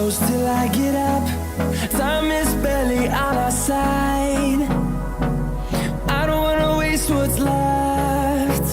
close till I get up. Time is barely on our side. I don't wanna waste what's left.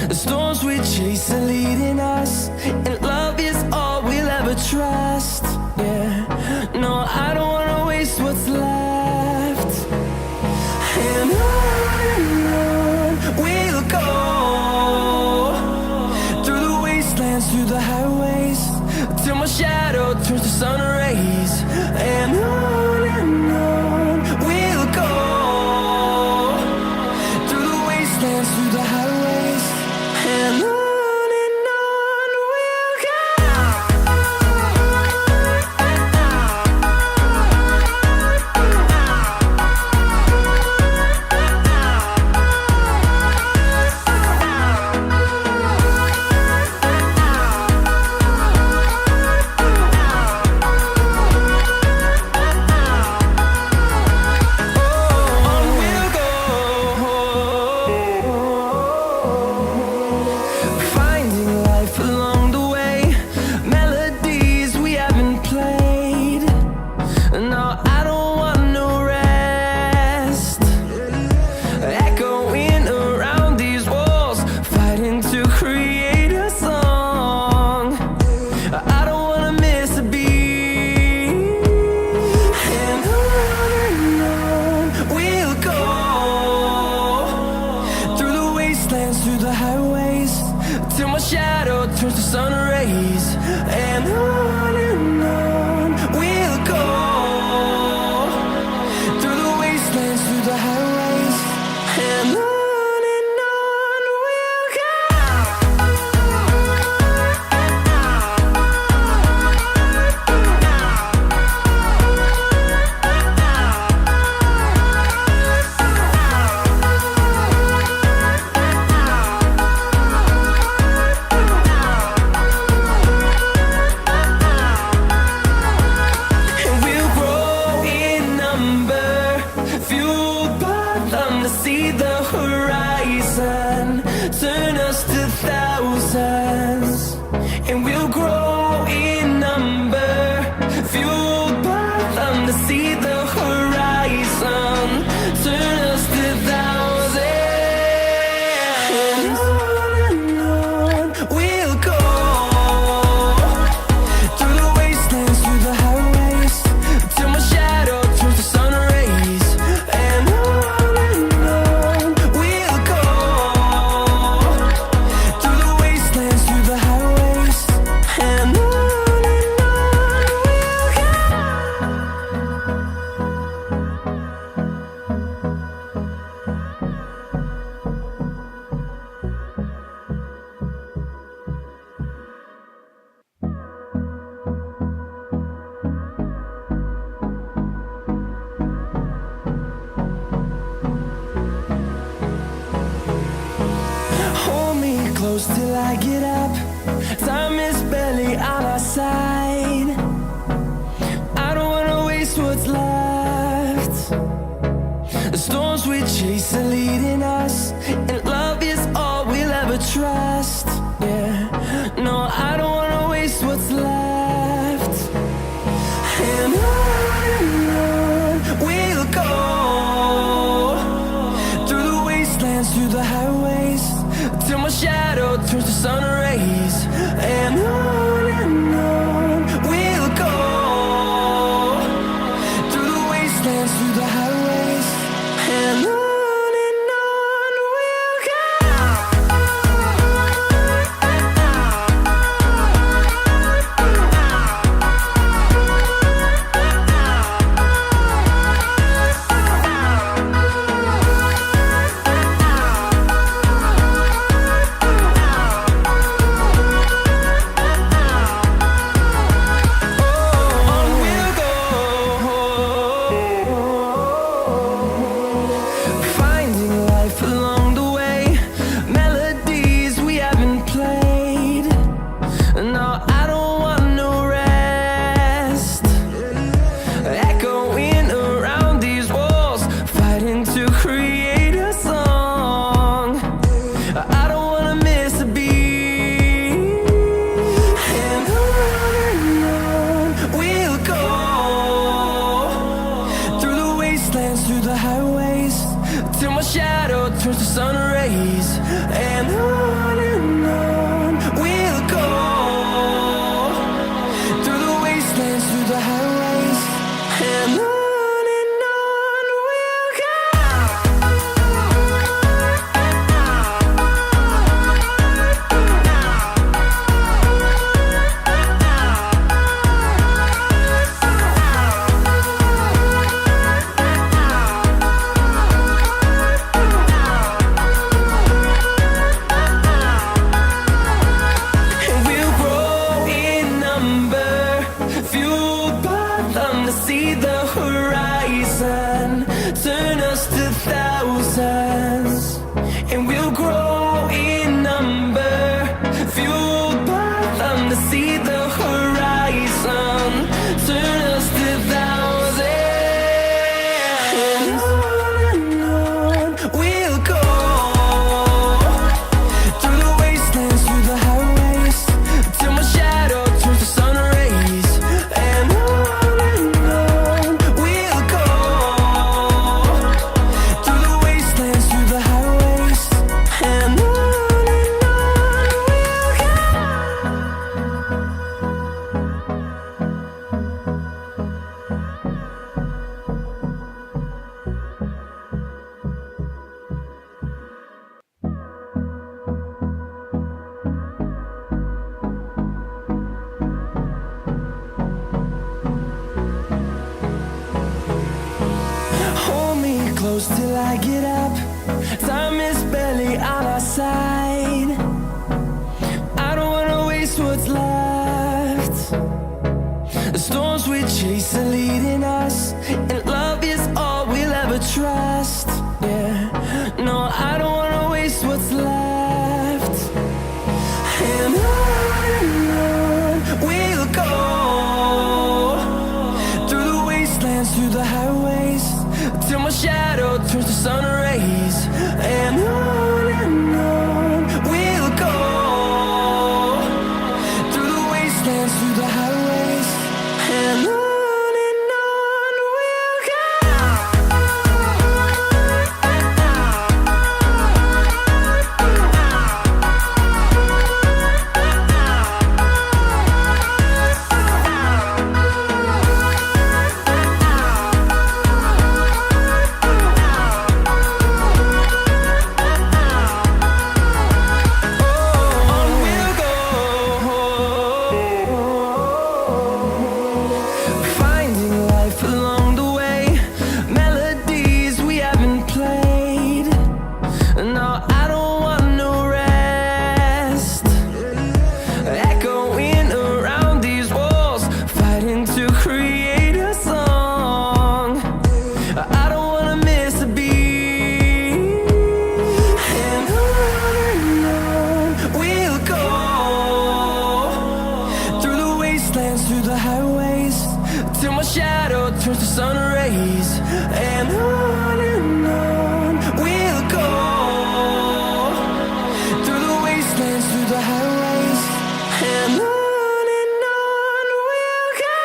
The storms we chase are leading us, and love is all we'll ever trust. Yeah, no, I don't wanna waste what's left. And on we'll go, through the wastelands, through the highways, till my shadow turns to sun rays. And on we'll go, through the wastelands, through the highways, and on we'll go. Till I get up, time is barely on our side. I don't wanna waste what's left. The storms we chase are leading us, and love is all we'll ever trust. Yeah, no, I don't wanna waste what's left. And on we'll go, through the wastelands, through the highways, till my shadow turns to sun rays. And on we'll go, through the wastelands, through the highways, and on turns to sun rays, and on we'll go, through the wastelands, through the highways, and on we'll go. See the horizon, turn us to thousands, and we'll grow in number, fueled by them to see the horizon, turn us to thousands, and on we'll go, through the wastelands, through the highways, till my shadow turns to sun rays, and close till I get up. Time is barely on our side. I don't wanna waste what's left. The storms we chase are leading us, and love is all we'll ever trust. Yeah, no, I don't wanna waste what's left. And on we'll go, through the wastelands, through the highways, till my shadow turns to sun rays, and on we'll go, through the wastelands, through the highways, and on we'll go. Through the highways, till my shadow turns to sun rays, and on we'll go, through the wastelands, through the highways, and on we'll go.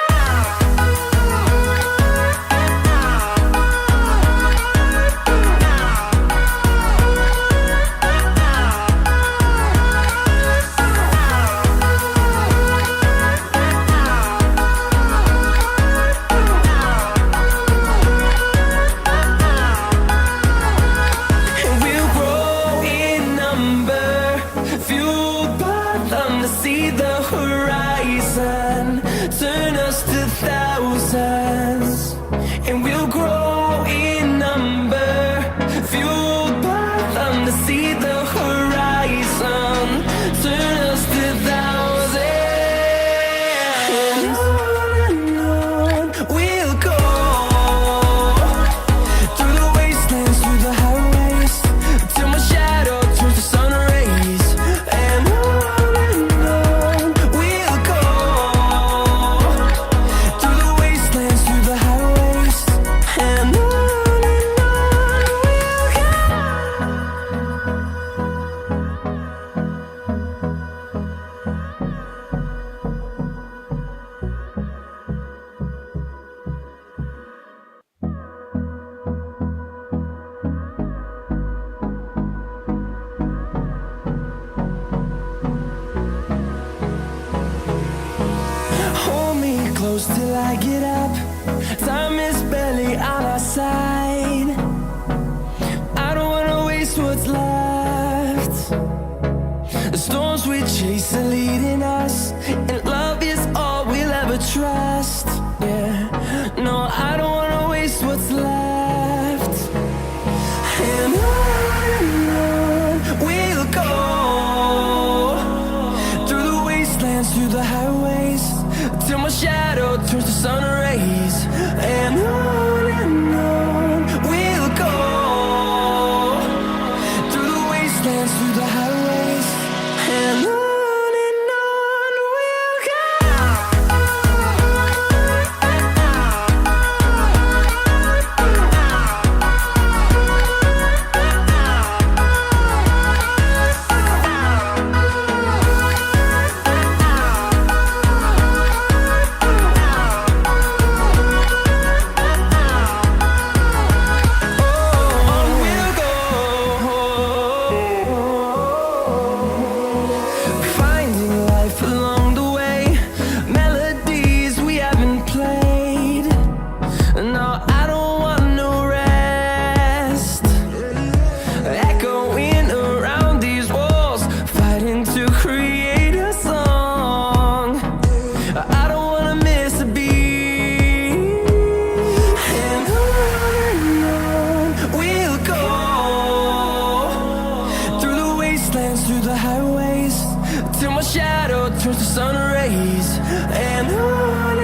close till I get up. Time is barely on our side. I don't wanna waste what's left. The storms we chase are leading us, and love is all we'll ever trust. Yeah, no, I don't wanna waste what's left. And on we'll go, through the wastelands, through the highways, till my shadow turns to sun rays. And on we'll go, through the wastelands, through the highways, and on we'll go. Finding life along the way, melodies we haven't played. No, I don't want no rest. Echoing around these walls, fighting to create a song. I don't wanna miss a beat. And on we'll go, through the wastelands, through the highways, till my shadow turns to sun rays. And on